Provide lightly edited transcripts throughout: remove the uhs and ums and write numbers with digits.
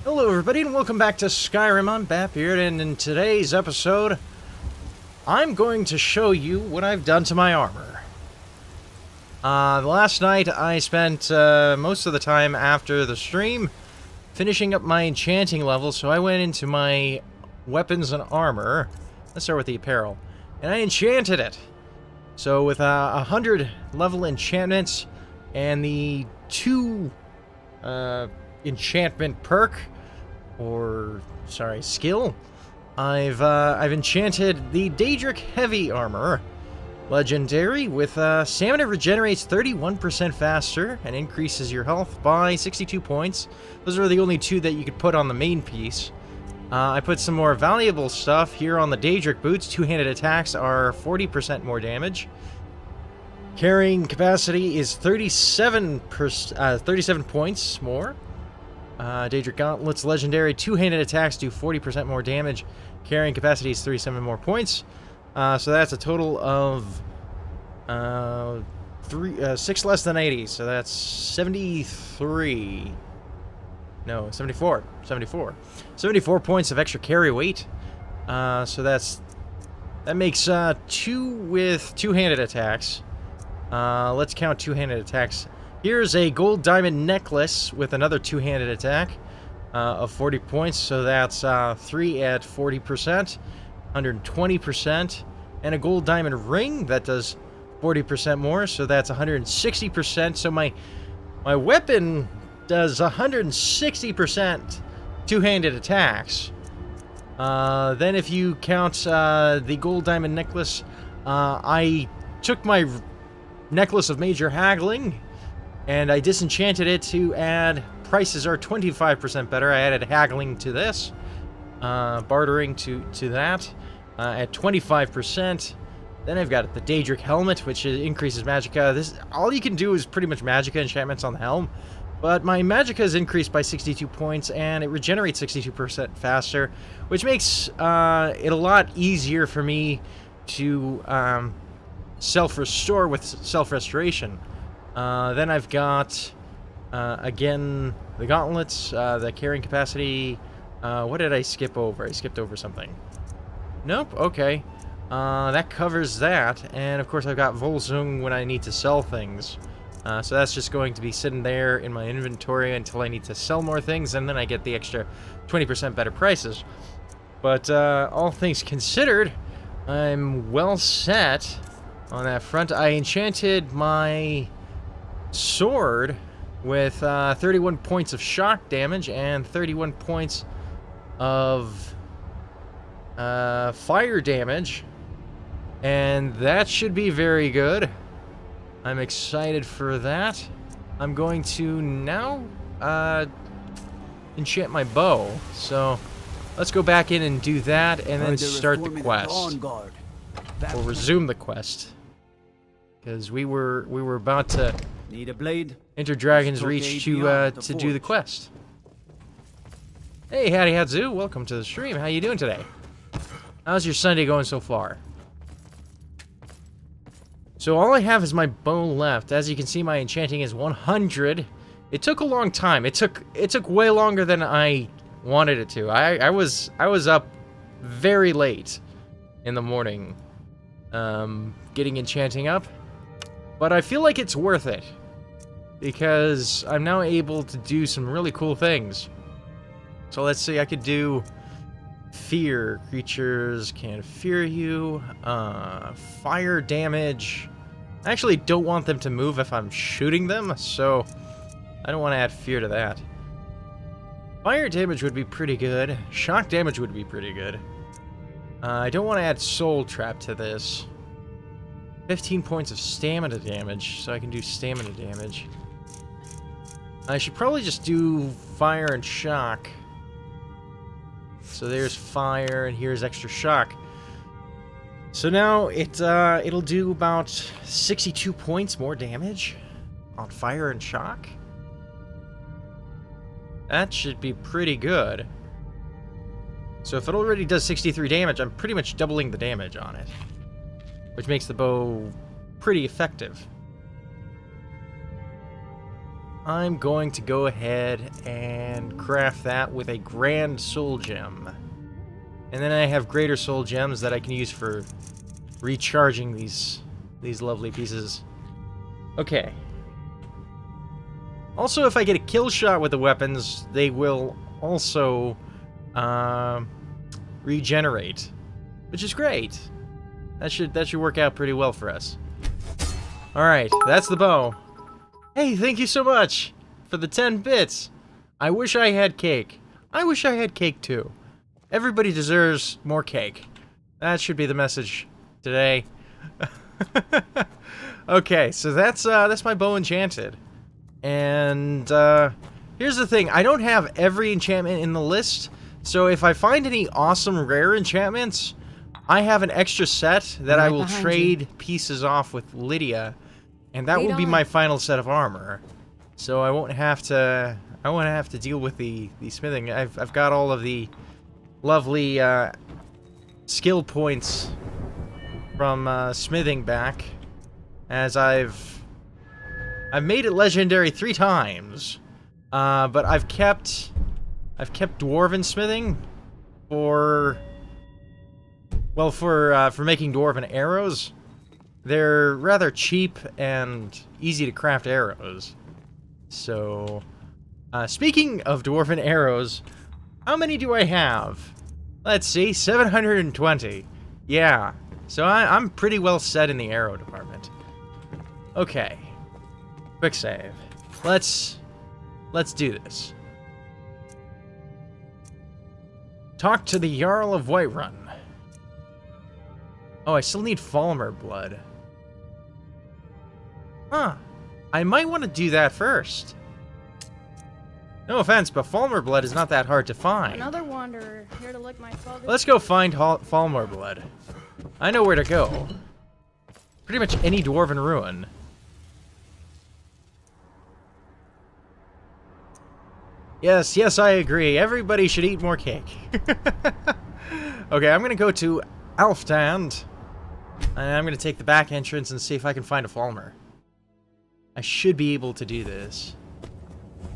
Hello everybody and welcome back to Skyrim. I'm Batbeard, and in today's episode I'm going to show you what I've done to my armor. Last night I spent most of the time after the stream finishing up my enchanting level, so I went into my weapons and armor. Let's start with the apparel. And I enchanted it. So with 100 level enchantments and the 2 enchantment perk, or sorry, skill, I've enchanted the Daedric Heavy Armor, legendary, with stamina regenerates 31% faster and increases your health by 62 points. Those are the only 2 that you could put on the main piece. I put some more valuable stuff here on the Daedric boots. Two-handed attacks are 40% more damage. Carrying capacity is 37 points more. Daedric Gauntlets legendary. Two-handed attacks do 40% more damage. Carrying capacity is 37 more points. So that's a total of 6 less than 80. So that's 73. No, 74. 74. 74 points of extra carry weight. So that makes 2 with two-handed attacks. Let's count two-handed attacks. Here's a gold diamond necklace with another two-handed attack of 40 points. So that's 3 at 40%, 120%, and a gold diamond ring that does 40% more. So that's 160%. So my weapon does 160% two-handed attacks. Then if you count the gold diamond necklace, I took my necklace of major haggling and I disenchanted it to add prices are 25% better. I added haggling to this, bartering to that at 25%. Then I've got the Daedric helmet, which increases magicka. This all you can do is pretty much magicka enchantments on the helm. But my magicka is increased by 62 points, and it regenerates 62% faster, which makes it a lot easier for me to self-restore with self-restoration. Then I've got, again, the gauntlets, the carrying capacity. What did I skip over? I skipped over something. Nope, okay. That covers that, and of course I've got Volsung when I need to sell things. So that's just going to be sitting there in my inventory until I need to sell more things, and then I get the extra 20% better prices. But all things considered, I'm well set on that front. I enchanted my sword with 31 points of shock damage and 31 points of fire damage, and that should be very good. I'm excited for that. I'm going to now enchant my bow. So let's go back in and do that, and then start the quest. Or resume the quest, because we were about to need a blade. Enter Dragon's Reach to do the quest. Hey, howdy Hatsu, welcome to the stream. How you doing today? How's your Sunday going so far? So all I have is my bow left. As you can see, my enchanting is 100. It took a long time. It took way longer than I wanted it to. I was up very late in the morning, getting enchanting up. But I feel like it's worth it, because I'm now able to do some really cool things. So let's see, I could do fear. Creatures can't fear you. Fire damage. I actually don't want them to move if I'm shooting them, so I don't want to add fear to that. Fire damage would be pretty good. Shock damage would be pretty good. I don't want to add soul trap to this. 15 points of stamina damage, so I can do stamina damage. I should probably just do fire and shock. So there's fire, and here's extra shock. So now it'll do about 62 points more damage on fire and shock. That should be pretty good. So if it already does 63 damage, I'm pretty much doubling the damage on it, which makes the bow pretty effective. I'm going to go ahead and craft that with a Grand Soul Gem. And then I have Greater Soul Gems that I can use for recharging these lovely pieces. Okay. Also, if I get a kill shot with the weapons, they will also regenerate, which is great. That should work out pretty well for us. All right, that's the bow. Hey, thank you so much for the 10 bits. I wish I had cake. I wish I had cake too. Everybody deserves more cake. That should be the message today. Okay, so that's my bow enchanted. And here's the thing, I don't have every enchantment in the list, so if I find any awesome rare enchantments, I have an extra set that I will trade pieces off with Lydia, and that will be my final set of armor. So I won't have to deal with the smithing. I've got all of the lovely skill points from smithing back, as I've made it legendary 3 times, but I've kept dwarven smithing for making dwarven arrows. They're rather cheap and easy to craft arrows. So, speaking of dwarven arrows, how many do I have? Let's see, 720. Yeah, so I'm pretty well set in the arrow department. Okay. Quick save. Let's do this. Talk to the Jarl of Whiterun. Oh, I still need Falmer blood. Huh. I might want to do that first. No offense, but Falmer blood is not that hard to find. Another wanderer here to lick my father. Let's go find Falmer blood. I know where to go. Pretty much any dwarven ruin. Yes, I agree. Everybody should eat more cake. Okay, I'm gonna go to Alftand, and I'm gonna take the back entrance and see if I can find a Falmer. I should be able to do this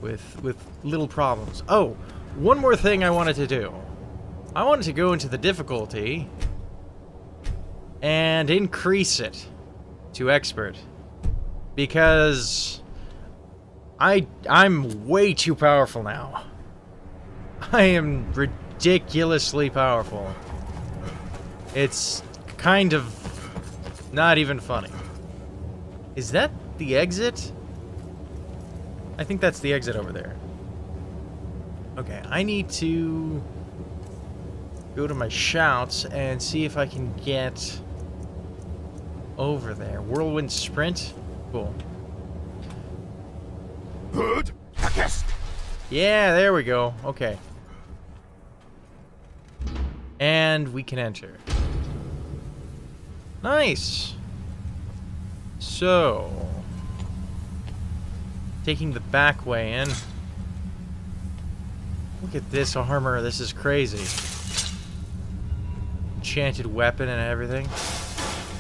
with little problems. Oh, one more thing I wanted to do. I wanted to go into the difficulty and increase it to expert, because I'm way too powerful now. I am ridiculously powerful. It's kind of not even funny. Is that the exit? I think that's the exit over there. Okay, I need to go to my shouts and see if I can get over there. Whirlwind sprint? Cool. Good. Yeah, there we go. Okay. And we can enter. Nice. So, taking the back way in. Look at this armor. This is crazy. Enchanted weapon and everything.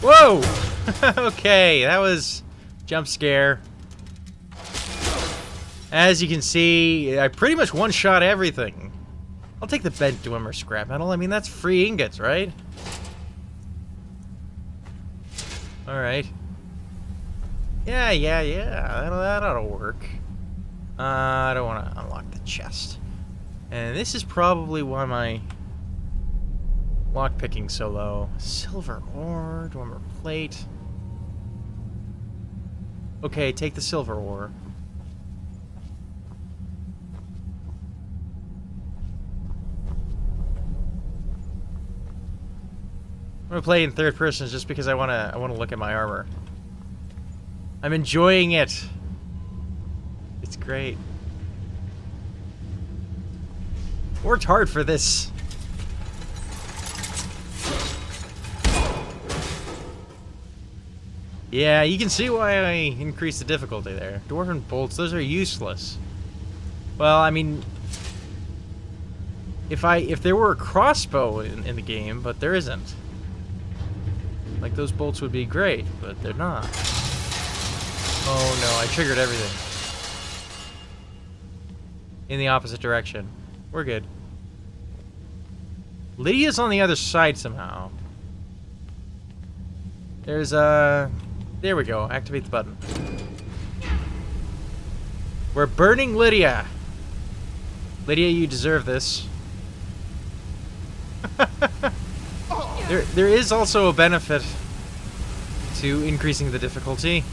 Whoa! Okay, that was jump scare. As you can see, I pretty much one-shot everything. I'll take the bent Dwemer scrap metal. I mean, that's free ingots, right? Alright. Yeah. That ought to work. I don't want to unlock the chest. And this is probably why my lockpicking's so low. Silver ore, Dwemer plate. Okay, take the silver ore. I'm gonna play in third person just because I wanna look at my armor. I'm enjoying it. It's great. Worked hard for this. Yeah, you can see why I increased the difficulty there. Dwarven bolts, those are useless. Well, I mean, if there were a crossbow in the game, but there isn't. Like, those bolts would be great, but they're not. Oh no, I triggered everything. in the opposite direction. We're good. Lydia's on the other side somehow. There's a... There we go. Activate the button. We're burning Lydia. Lydia, you deserve this. There is also a benefit to increasing the difficulty.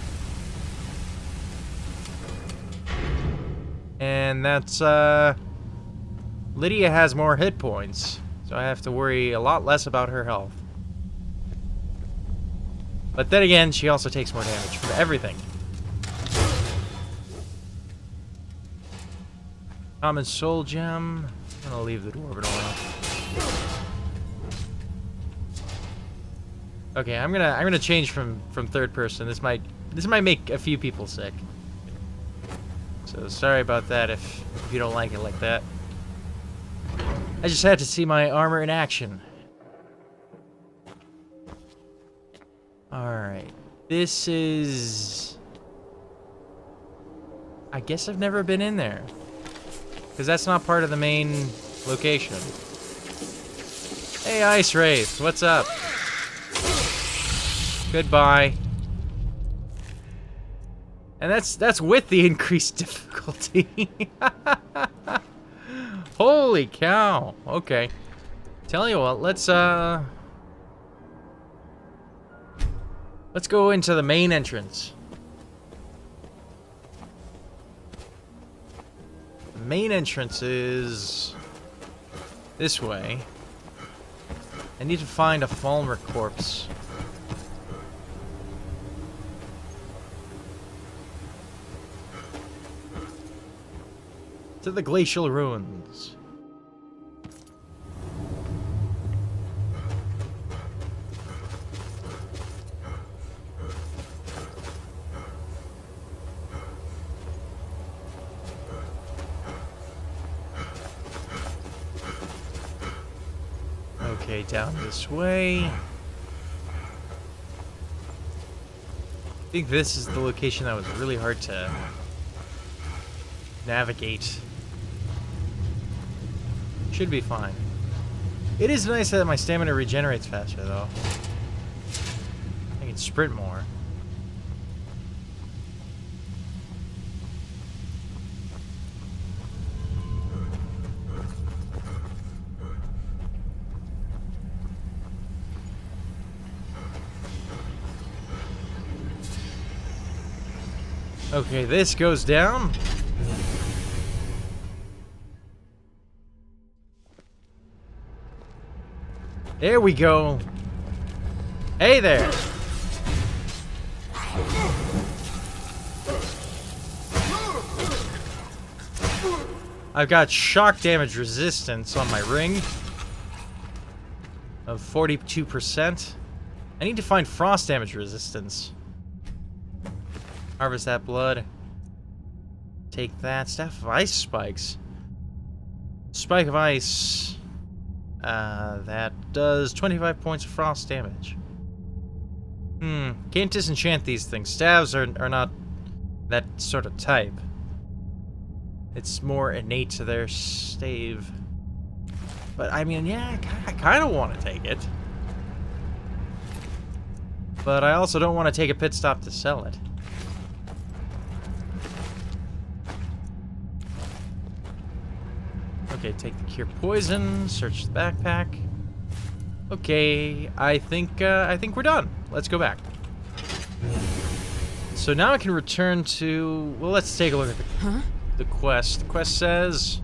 And that's, Lydia has more hit points, so I have to worry a lot less about her health. But then again, she also takes more damage from everything. Common soul gem. I'm gonna leave the dwarven oil. Okay, I'm gonna change from third person. This might make a few people sick. So sorry about that if you don't like it like that. I just had to see my armor in action. Alright. This is... I guess I've never been in there. Because that's not part of the main location. Hey, Ice Wraith, what's up? Goodbye. And that's with the increased difficulty. Holy cow. Okay. Tell you what, let's go into the main entrance. The main entrance is this way. I need to find a Falmer corpse. To the glacial ruins. Okay, down this way. I think this is the location that was really hard to navigate. Should be fine. It is nice that my stamina regenerates faster, though. I can sprint more. Okay, this goes down. There we go. Hey there. I've got shock damage resistance on my ring of 42%. I need to find frost damage resistance. Harvest that blood. Take that. Staff of ice spikes. Spike of ice. That does 25 points of frost damage. Can't disenchant these things. Staves are not that sort of type. It's more innate to their stave. But, I mean, yeah, I kind of want to take it. But I also don't want to take a pit stop to sell it. Okay, take the cure poison, search the backpack. Okay, I think we're done. Let's go back. So now I can return to... Well, let's take a look at the quest. The quest says...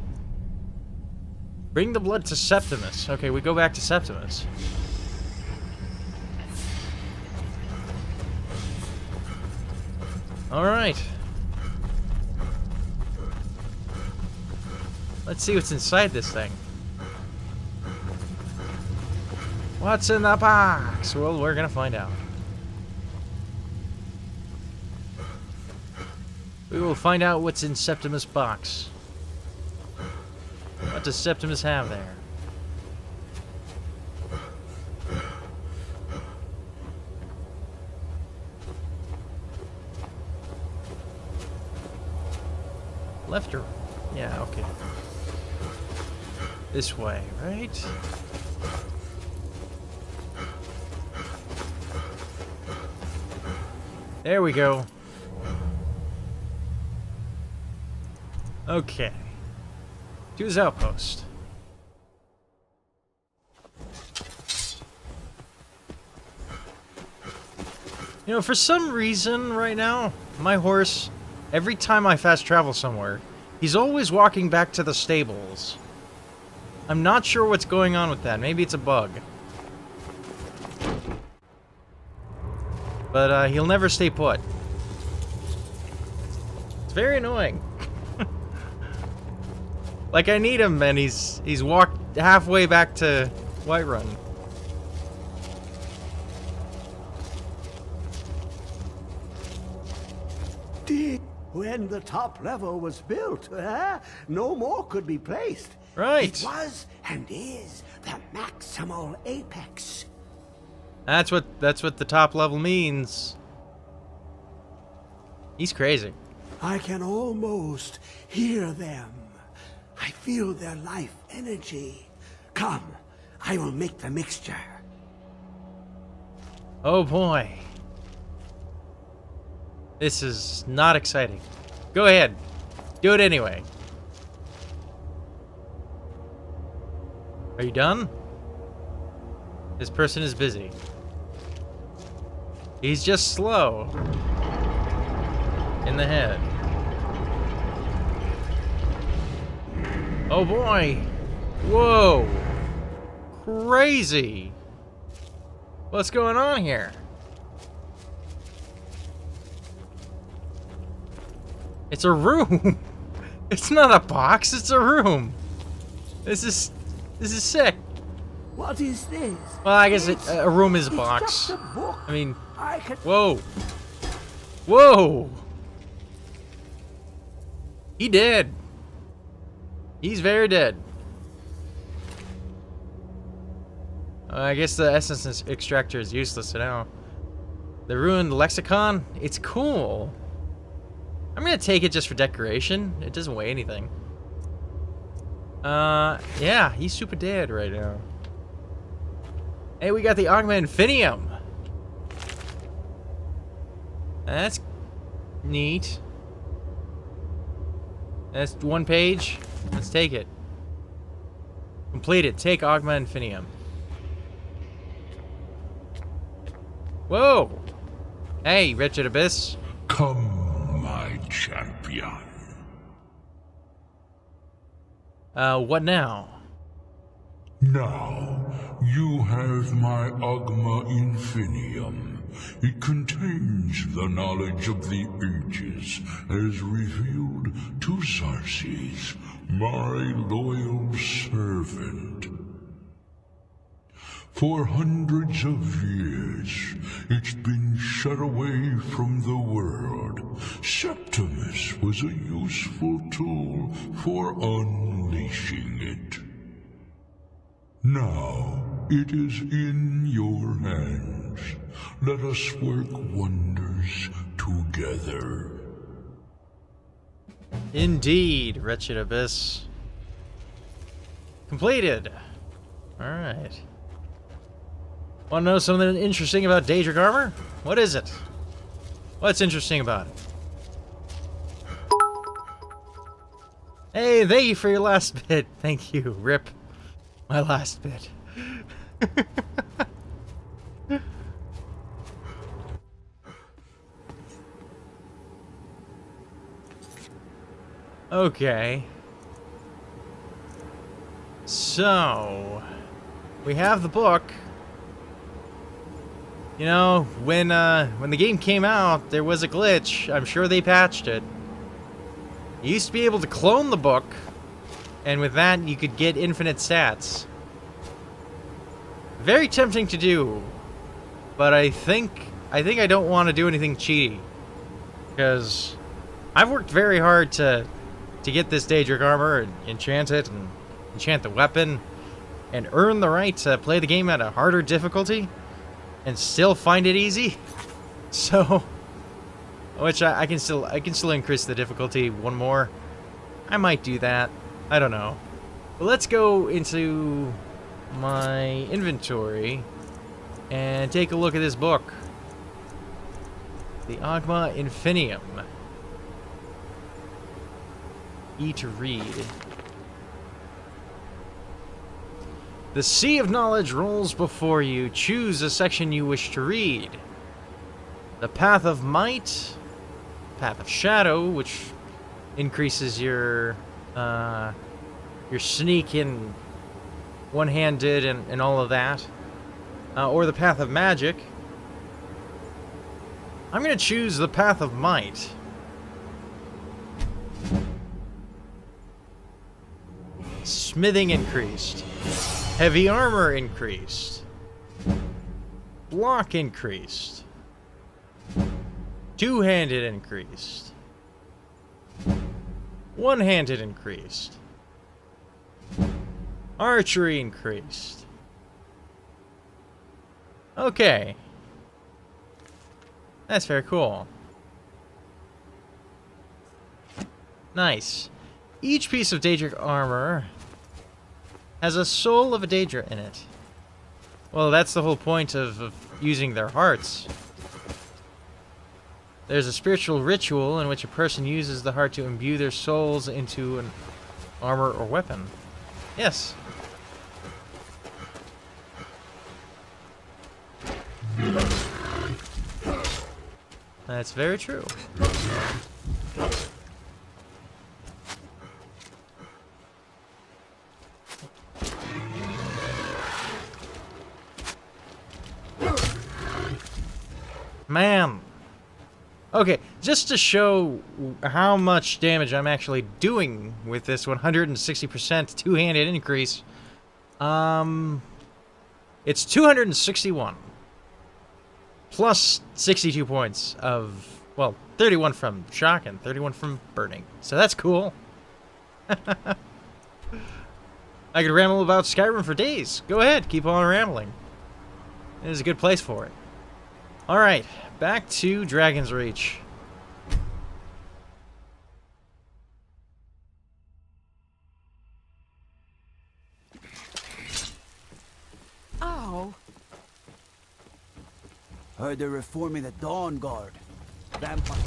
Bring the blood to Septimus. Okay, we go back to Septimus. Alright. Let's see what's inside this thing. What's in the box? Well, we're gonna find out. We will find out what's in Septimus' box. What does Septimus have there? Left or... Yeah, okay. This way, right? There we go. Okay. To his outpost. You know, for some reason right now, my horse, every time I fast travel somewhere, he's always walking back to the stables. I'm not sure what's going on with that. Maybe it's a bug. But he'll never stay put. It's very annoying. Like, I need him, and he's walked halfway back to Whiterun. When the top level was built, no more could be placed. Right. It was and is the maximal apex. That's what the top level means. He's crazy. I can almost hear them. I feel their life energy. Come, I will make the mixture. Oh boy. This is not exciting. Go ahead. Do it anyway. Are you done? This person is busy. He's just slow. In the head. Oh boy. Whoa. Crazy. What's going on here? It's a room. It's not a box, it's a room. This is sick. What is this? Well, I guess It's- a room is a it's box. just a book. I mean, I can... whoa. Whoa. He dead. He's very dead. I guess the essence extractor is useless now. The ruined lexicon? It's cool. I'm gonna take it just for decoration. It doesn't weigh anything. Yeah, he's super dead right now. Hey, we got the Augma Infinium. That's neat. That's one page. Let's take it. Complete it. Take Augma Infinium. Whoa! Hey, Wretched Abyss. Come, my champion. What now? Now, you have my Augma Infinium. It contains the knowledge of the ages, as revealed to Xarxes, my loyal servant. For hundreds of years, it's been shut away from the world. Septimus was a useful tool for unleashing it. Now, it is in your hands. Let us work wonders together. Indeed, Wretched Abyss. Completed. Alright. Want to know something interesting about Daedric armor? What is it? What's interesting about it? Hey, thank you for your last bit. Thank you, Rip. My last bit. Okay. So, we have the book. You know, when the game came out, there was a glitch. I'm sure they patched it. You used to be able to clone the book, and with that, you could get infinite stats. Very tempting to do, but I think I don't want to do anything cheaty, because I've worked very hard to get this Daedric armor and enchant it and enchant the weapon and earn the right to play the game at a harder difficulty and still find it easy. So, which I can still increase the difficulty one more. I might do that. I don't know. But let's go into my inventory and take a look at this book. The Agma Infinium. E to read. The sea of knowledge rolls before you. Choose a section you wish to read. The Path of Might, Path of Shadow, which increases your sneak and one-handed and all of that, or the Path of Magic. I'm gonna choose the Path of Might. Smithing increased. Heavy armor increased. Block increased. Two-handed increased. One-handed increased. Archery increased. Okay. That's very cool. Nice. Each piece of Daedric armor has a soul of a Daedra in it. Well, that's the whole point of using their hearts. There's a spiritual ritual in which a person uses the heart to imbue their souls into an armor or weapon. Yes. That's very true. Man. Okay, just to show how much damage I'm actually doing with this 160% two-handed increase, it's 261 plus 62 points of, well, 31 from shock and 31 from burning. So that's cool. I could ramble about Skyrim for days. Go ahead, keep on rambling. It is a good place for it. Alright, back to Dragon's Reach. Ow! Heard they're reforming the Dawn Guard. Vampire.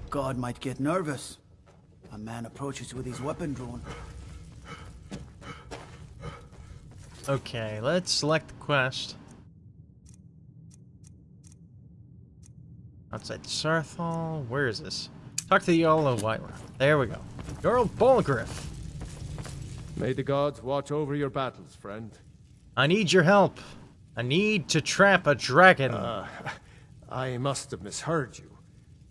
God might get nervous. A man approaches with his weapon drawn. Okay, let's select the quest. Outside Sarthal. Where is this? Talk to the Jarl of Whiterun. There we go. Jarl Bolgriff. May the gods watch over your battles, friend. I need your help. I need to trap a dragon. I must have misheard you.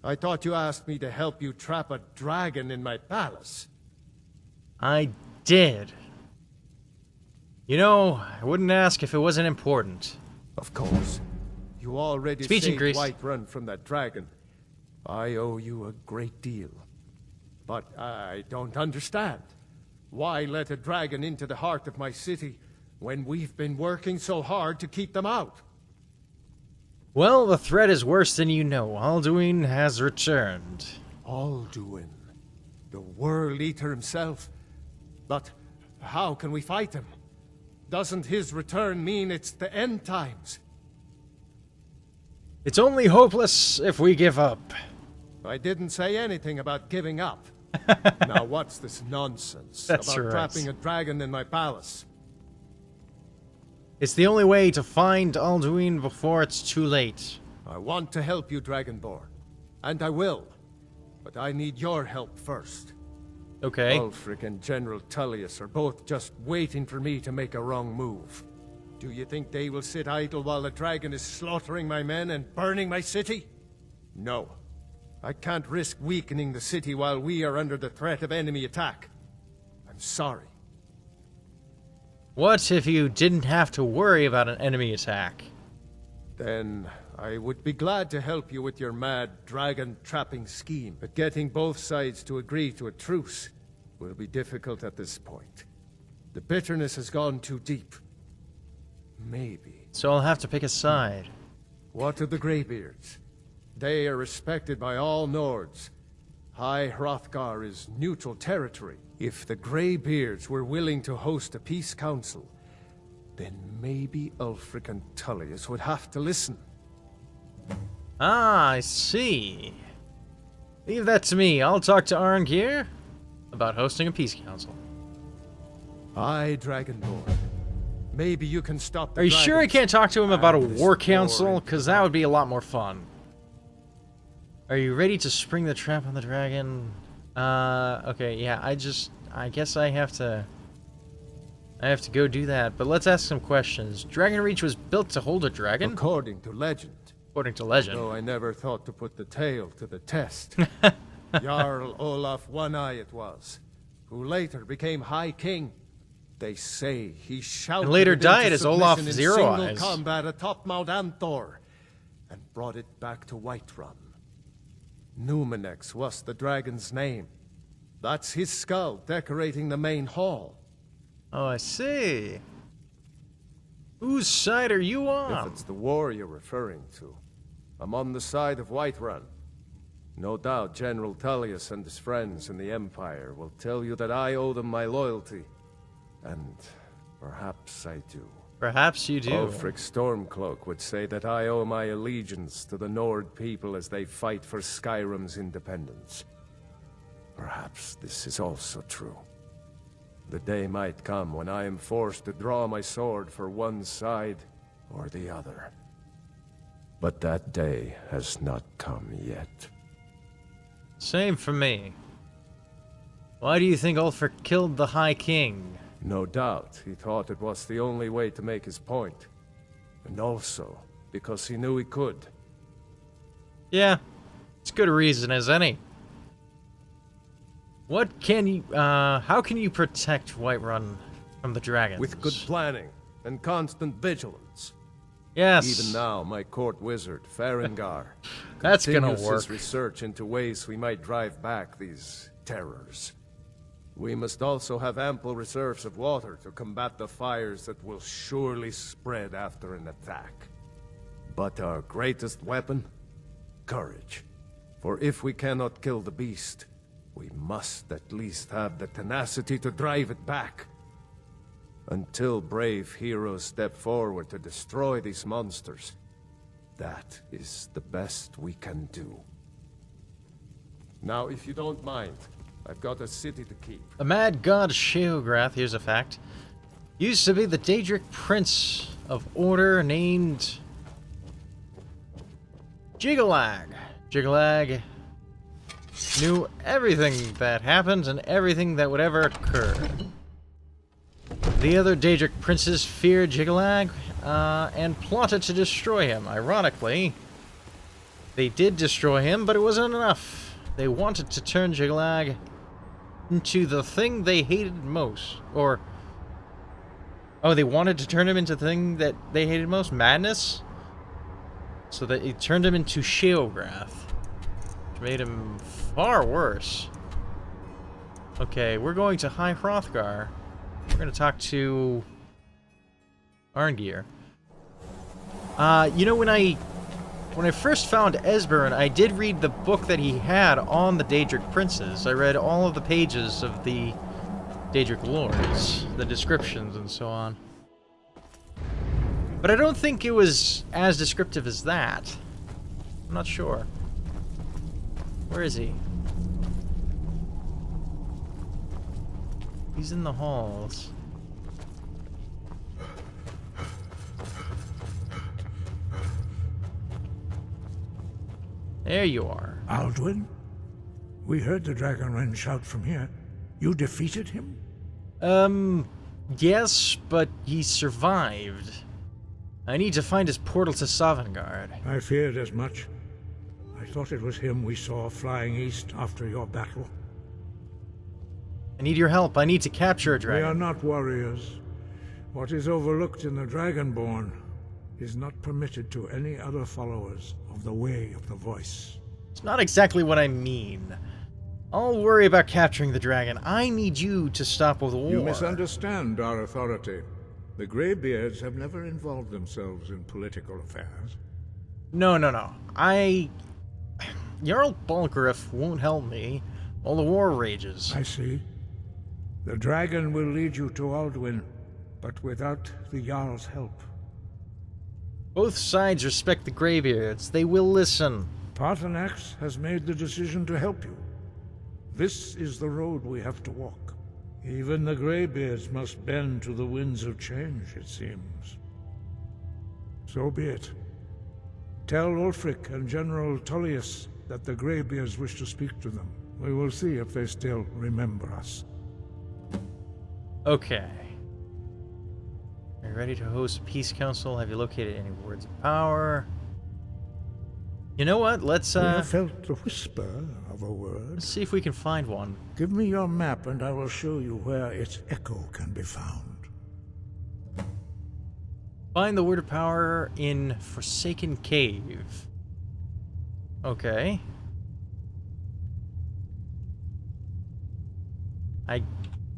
I thought you asked me to help you trap a dragon in my palace. I did. You know, I wouldn't ask if it wasn't important. Of course. You already Speech saved increase. Whiterun from that dragon. I owe you a great deal. But I don't understand. Why let a dragon into the heart of my city when we've been working so hard to keep them out? Well, the threat is worse than you know. Alduin has returned. Alduin, the World Eater himself. But how can we fight him? Doesn't his return mean it's the end times? It's only hopeless if we give up. I didn't say anything about giving up. Now what's this nonsense That's about right. trapping a dragon in my palace? It's the only way to find Alduin before it's too late. I want to help you, Dragonborn. And I will. But I need your help first. Okay. Ulfric and General Tullius are both just waiting for me to make a wrong move. Do you think they will sit idle while the dragon is slaughtering my men and burning my city? No. I can't risk weakening the city while we are under the threat of enemy attack. I'm sorry. What if you didn't have to worry about an enemy attack? Then I would be glad to help you with your mad dragon-trapping scheme, but getting both sides to agree to a truce will be difficult at this point. The bitterness has gone too deep. Maybe. So I'll have to pick a side. What of the Greybeards? They are respected by all Nords. High Hrothgar is neutral territory. If the Greybeards were willing to host a peace council, then maybe Ulfric and Tullius would have to listen. Ah, I see. Leave that to me. I'll talk to Arngir about hosting a peace council. Aye, Dragonborn. Maybe you can stop the Are you sure I dragons can't talk to him about a and this war council? war Because that would be a lot more fun. Are you ready to spring the trap on the dragon? Okay, yeah, I guess I have to go do that, but let's ask some questions. Dragonreach was built to hold a dragon? According to legend. According to legend. Though I never thought to put the tale to the test. Jarl Olaf One-Eye it was, who later became High King. They say he shouted And later it died into as Olaf submission in Zero single Eyes. combat atop Mount Anthor, and brought it back to Whiterun. Numenex was the dragon's name. That's his skull decorating the main hall. Oh, I see. Whose side are you If on? it's the war you're referring to, I'm on the side of Whiterun. No doubt General Tullius and his friends in the Empire will tell you that I owe them my loyalty. And perhaps I do. Perhaps you do. Ulfric Stormcloak would say that I owe my allegiance to the Nord people as they fight for Skyrim's independence. Perhaps this is also true. The day might come when I am forced to draw my sword for one side or the other. But that day has not come yet. Same for me. Why do you think Ulfric killed the High King? No doubt he thought it was the only way to make his point. And also because he knew he could. Yeah, it's good reason as any. What can you, how can you protect Whiterun from the dragons? With good planning and constant vigilance. Yes. Even now, my court wizard, Farengar, That's gonna continues work. his research into ways we might drive back these terrors. We must also have ample reserves of water to combat the fires that will surely spread after an attack. But our greatest weapon? Courage. For if we cannot kill the beast, we must at least have the tenacity to drive it back. Until brave heroes step forward to destroy these monsters, that is the best we can do. Now, if you don't mind, I've got a city to keep. The mad god Sheograth, here's a fact, used to be the Daedric prince of order named Jiggalag. Jiggalag knew everything that happened and everything that would ever occur. The other Daedric princes feared Jiggalag and plotted to destroy him. Ironically, they did destroy him, but it wasn't enough. They wanted to turn Jiggalag into the thing they hated most. Or, oh, they wanted to turn him into the thing that they hated most? Madness? So that it turned him into Sheograth, which made him far worse. Okay, we're going to High Hrothgar. We're going to talk to Arngir. You know, when I first found Esbern, I did read the book that he had on the Daedric princes. I read all of the pages of the Daedric lords, the descriptions and so on. But I don't think it was as descriptive as that. I'm not sure. Where is he? He's in the halls. There you are. Alduin? We heard the Dragonren shout from here. You defeated him? Yes, but he survived. I need to find his portal to Sovngarde. I feared as much. I thought it was him we saw flying east after your battle. I need your help. I need to capture a We dragon. are not warriors. What is overlooked in the Dragonborn is not permitted to any other followers of the Way of the Voice. It's not exactly what I mean. I'll worry about capturing the dragon. I need you to stop with war. You misunderstand our authority. The Greybeards have never involved themselves in political affairs. No. Jarl Balgriff won't help me while the war rages. I see. The dragon will lead you to Alduin, but without the Jarl's help. Both sides respect the Greybeards. They will listen. Paarthurnax has made the decision to help you. This is the road we have to walk. Even the Greybeards must bend to the winds of change, it seems. So be it. Tell Ulfric and General Tullius that the Greybeards wish to speak to them. We will see if they still remember us. Okay. Are you ready to host a peace council? Have you located any words of power? You know what? Let's We have felt the whisper of a word. let's see if we can find one. Give me your map and I will show you where its echo can be found. Find the word of power in Forsaken Cave. Okay. I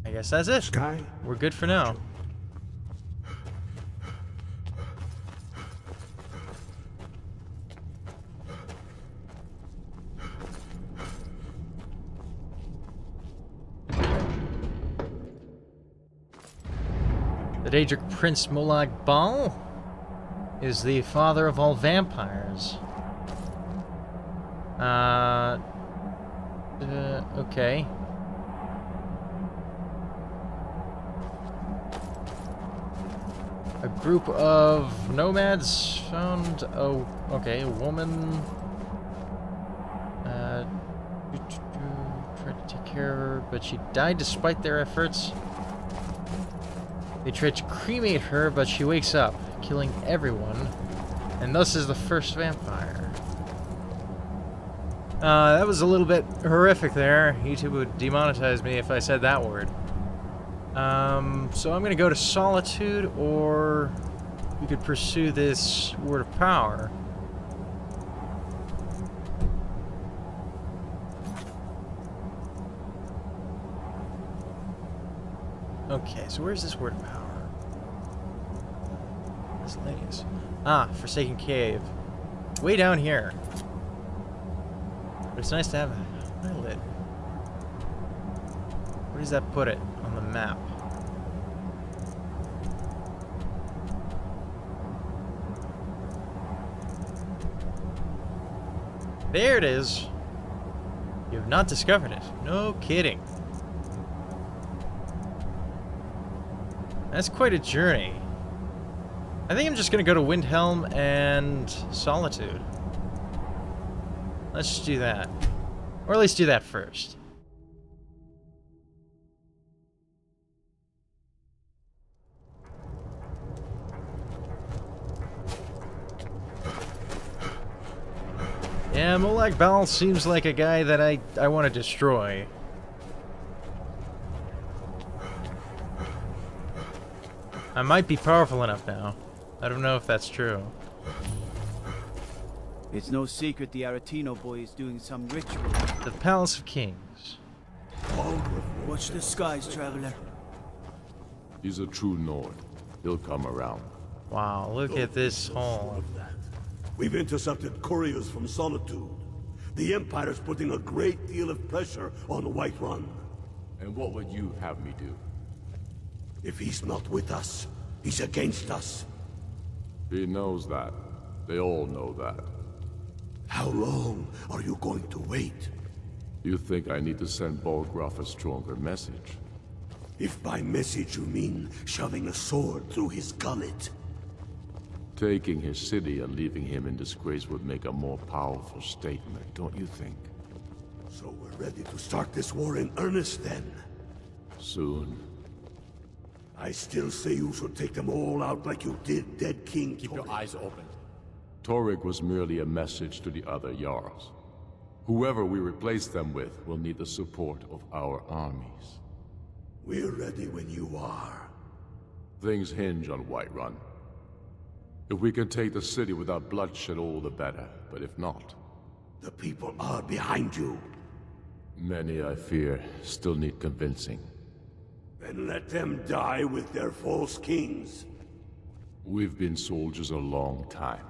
guess that's it. Sky? We're good for now. The Daedric Prince Molag Bal is the father of all vampires. Okay. A group of nomads found, okay, a woman, tried to take care of her, but she died despite their efforts. They tried to cremate her, but she wakes up, killing everyone, and thus is the first vampire. That was a little bit horrific there. YouTube would demonetize me if I said that word. So I'm gonna go to Solitude, or we could pursue this Word of Power. Okay, so where's this Word of Power? Miscellaneous. Ah, Forsaken Cave. Way down here. But it's nice to have a highlight. Where does that put it on the map? There it is. You have not discovered it. No kidding. That's quite a journey. I think I'm just gonna go to Windhelm and Solitude. Let's just do that. Or at least do that first. Yeah, Molag Bal seems like a guy that I want to destroy. I might be powerful enough now. I don't know if that's true. It's no secret the Aretino boy is doing some ritual. The Palace of Kings. Watch the skies, traveler. He's a true Nord. He'll come around. Wow, look at this hall. We've intercepted couriers from Solitude. The Empire's putting a great deal of pressure on Whiterun. And what would you have me do? If he's not with us, he's against us. He knows that. They all know that. How long are you going to wait? You think I need to send Balgruff a stronger message? If by message you mean shoving a sword through his gullet. Taking his city and leaving him in disgrace would make a more powerful statement, don't you think? So we're ready to start this war in earnest then? Soon. I still say you should take them all out like you did Dead King Keep your eyes open. Torrik was merely a message to the other Jarls. Whoever we replace them with will need the support of our armies. We're ready when you are. Things hinge on Whiterun. If we can take the city without bloodshed, all the better. But if not... The people are behind you. Many, I fear, still need convincing. Then let them die with their false kings. We've been soldiers a long time.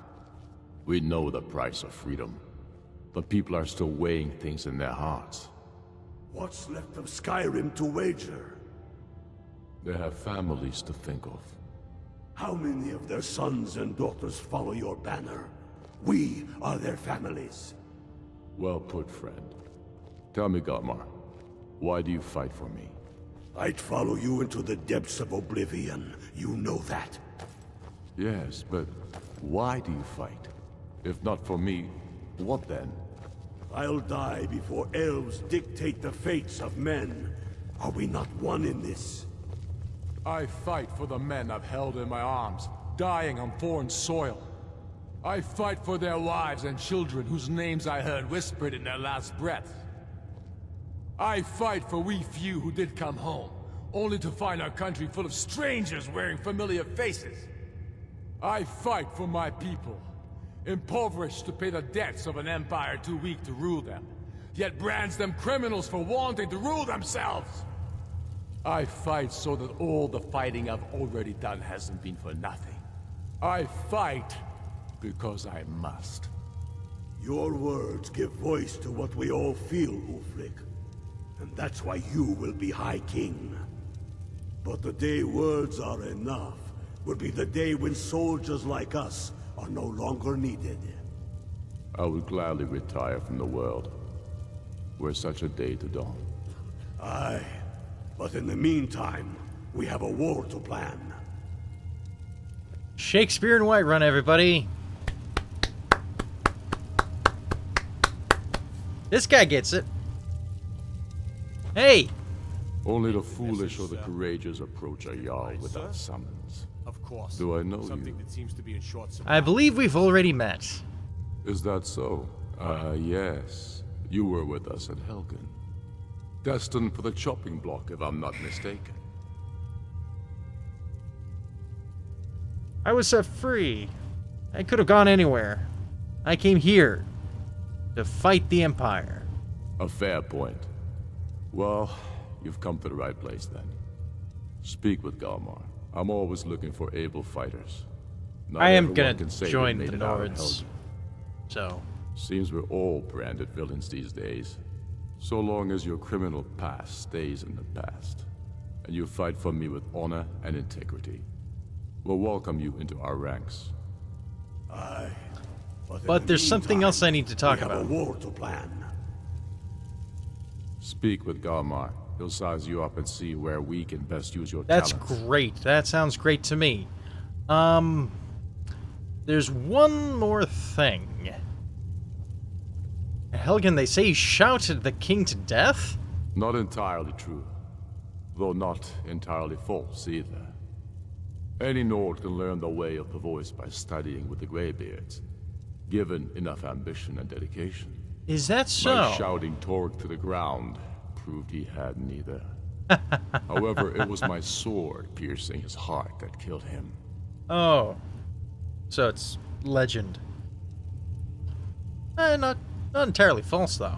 We know the price of freedom. The people are still weighing things in their hearts. What's left of Skyrim to wager? They have families to think of. How many of their sons and daughters follow your banner? We are their families. Well put, friend. Tell me, Galmar, why do you fight for me? I'd follow you into the depths of oblivion. You know that. Yes, but why do you fight? If not for me, what then? I'll die before elves dictate the fates of men. Are we not one in this? I fight for the men I've held in my arms, dying on foreign soil. I fight for their wives and children whose names I heard whispered in their last breath. I fight for we few who did come home, only to find our country full of strangers wearing familiar faces. I fight for my people, impoverished to pay the debts of an empire too weak to rule them, yet brands them criminals for wanting to rule themselves. I fight so that all the fighting I've already done hasn't been for nothing. I fight because I must. Your words give voice to what we all feel, Ulfric. And that's why you will be High King. But the day words are enough will be the day when soldiers like us are no longer needed. I would gladly retire from the world, were such a day to dawn. Aye. But in the meantime, we have a war to plan. Shakespeare and Whiterun, everybody. This guy gets it. Hey! Only the foolish or the courageous approach a Jarl without summons. Of course. Do I know Something you? that seems to be in short supply. I believe we've already met. Is that so? Yes. You were with us at Helgen. Destined for the chopping block, if I'm not mistaken. I was set free. I could have gone anywhere. I came here to fight the Empire. A fair point. Well, you've come to the right place then. Speak with Galmar. I'm always looking for able fighters. Not I am everyone gonna can say they join made the it out of Nords. Helgen. So, Seems we're all branded villains these days. So long as your criminal past stays in the past, and you fight for me with honor and integrity, we'll welcome you into our ranks. Aye. in but the there's something meantime, else I need to talk we have about. a war to plan. Speak with Galmar. He'll size you up and see where we can best use your That's talents. great. That sounds great to me. There's one more thing. Helgen, they say he shouted the king to death? Not entirely true, though not entirely false either. Any Nord can learn the way of the voice by studying with the Greybeards, given enough ambition and dedication. Is that so? My shouting Torg to the ground proved he had neither. However, it was my sword piercing his heart that killed him. Oh. So it's legend. Not entirely false, though.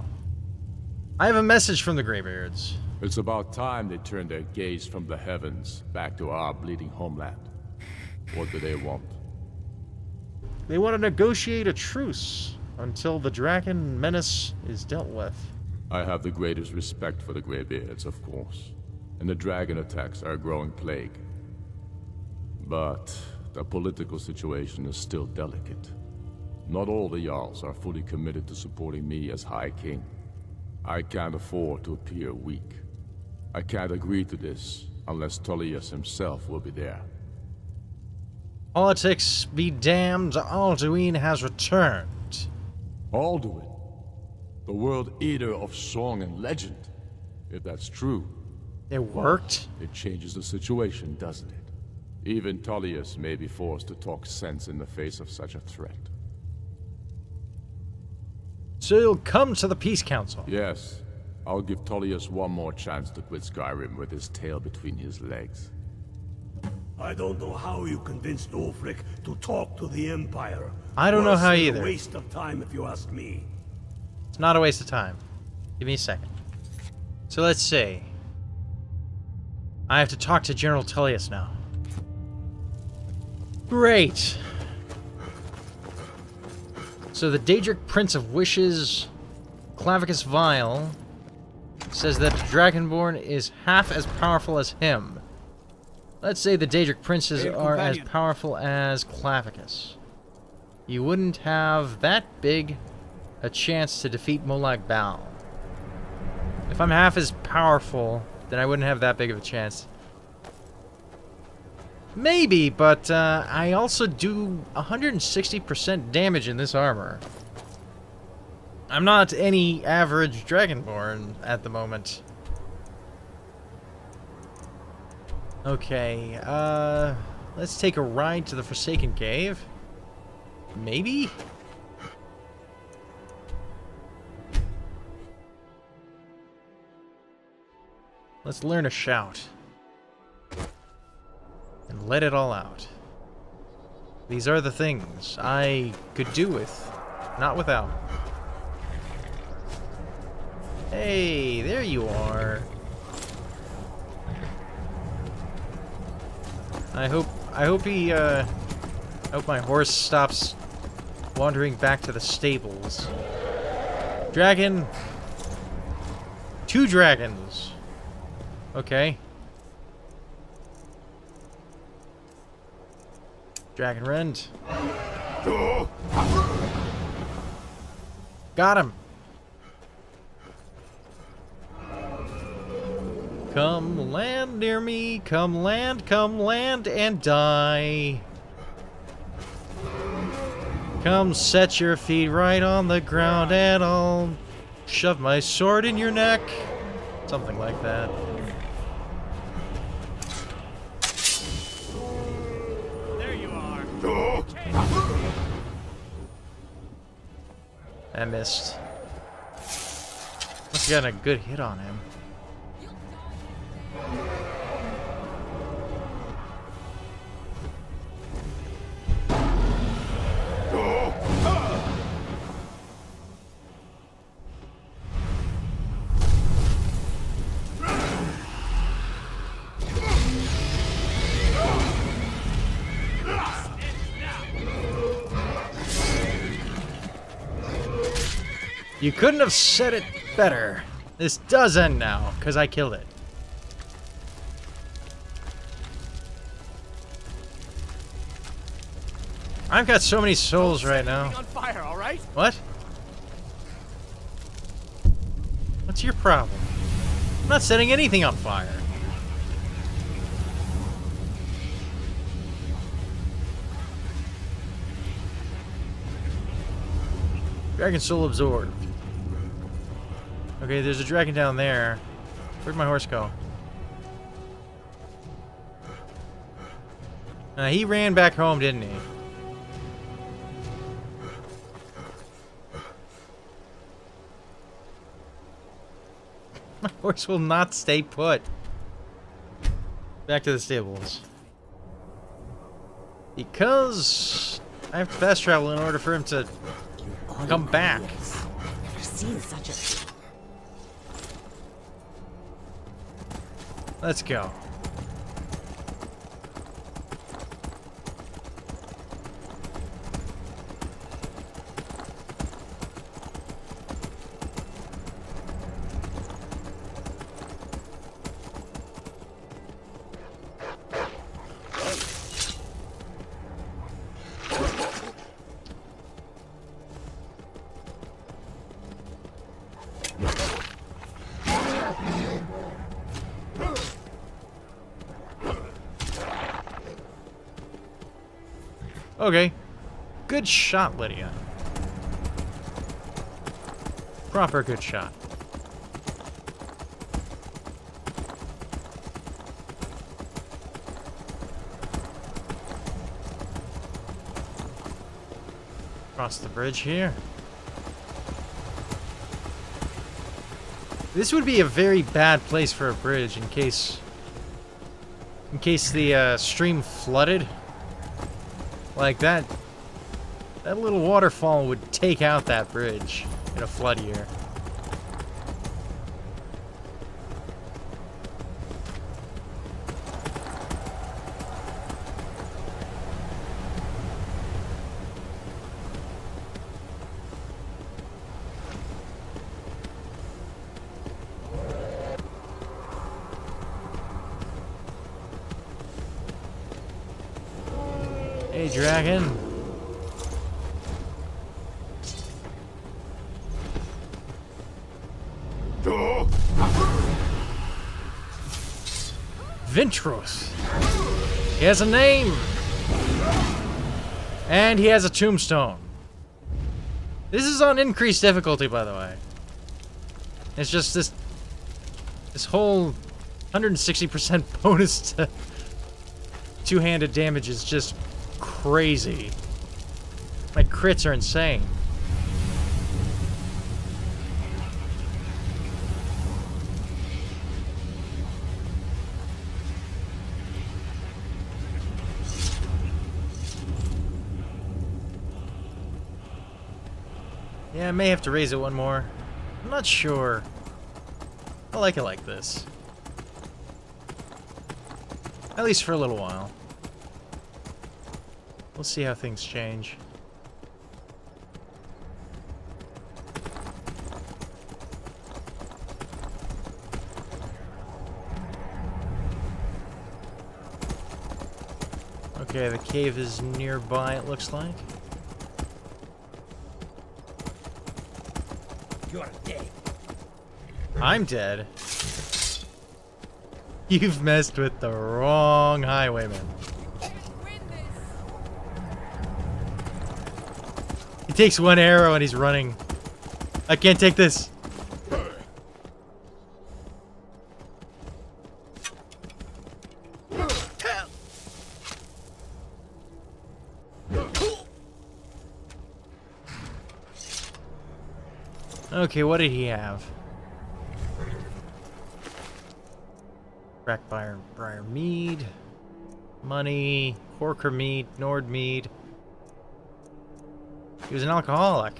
I have a message from the Greybeards. It's about time they turned their gaze from the heavens back to our bleeding homeland. What do they want? They want to negotiate a truce until the dragon menace is dealt with. I have the greatest respect for the Greybeards, of course, and the dragon attacks are a growing plague. But the political situation is still delicate. Not all the Jarls are fully committed to supporting me as High King. I can't afford to appear weak. I can't agree to this unless Tullius himself will be there. Politics be damned, Alduin has returned. Alduin, the world eater of song and legend. If that's true, It worked? it changes the situation, doesn't it? Even Tullius may be forced to talk sense in the face of such a threat. So you'll come to the Peace Council? Yes, I'll give Tullius one more chance to quit Skyrim with his tail between his legs. I don't know how you convinced Ulfric to talk to the Empire. I don't know how Worse than either. A waste of time, if you ask me. It's not a waste of time. Give me a second. So let's see. I have to talk to General Tullius now. So the Daedric Prince of Wishes, Clavicus Vile, says that the Dragonborn is half as powerful as him. Let's say the Daedric Princes are as powerful as Clavicus. You wouldn't have that big a chance to defeat Molag Bal. If I'm half as powerful, then I wouldn't have that big of a chance. Maybe, but I also do 160% damage in this armor. I'm not any average Dragonborn at the moment. Okay, let's take a ride to the Forsaken Cave. Maybe? Let's learn a shout. And let it all out. These are the things I could do with, not without. Hey, there you are. I hope my horse stops wandering back to the stables. Dragon. 2 dragons. Okay. Dragon Rend. Got him. Come land near me, come land and die. Come set your feet right on the ground and I'll shove my sword in your neck. Something like that. There you are. I missed. Must have gotten a good hit on him. You couldn't have said it better. This does end now, because I killed it. I've got so many souls right now. On fire, all right? What? What's your problem? I'm not setting anything on fire. Dragon soul absorbed. Okay, there's a dragon down there. Where'd my horse go? He ran back home, didn't he? My horse will not stay put. Back to the stables. Because I have to fast travel in order for him to come back. Never seen such a... Let's go. Okay. Good shot, Lydia. Proper good shot. Cross the bridge here. This would be a very bad place for a bridge in case the stream flooded. Like that little waterfall would take out that bridge in a flood year. Hey, dragon. Ventros. He has a name. And he has a tombstone. This is on increased difficulty, by the way. It's just this whole 160% bonus to two-handed damage is just crazy. My crits are insane. Yeah, I may have to raise it one more. I'm not sure. I like it like this. At least for a little while. We'll see how things change. Okay, the cave is nearby, it looks like. You're dead. I'm dead. You've messed with the wrong highwayman. He takes one arrow and he's running. I can't take this. Okay, what did he have? Briar mead, money, Horker mead, Nord mead. He was an alcoholic.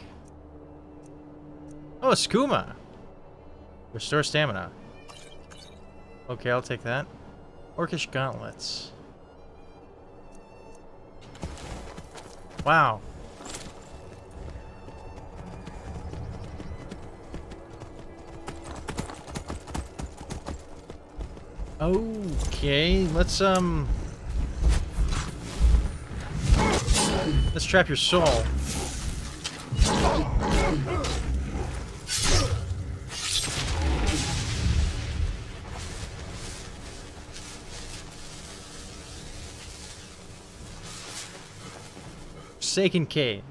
Oh, skooma. Restore stamina. Okay, I'll take that. Orcish gauntlets. Wow. Okay, let's trap your soul. Forsaken Cave.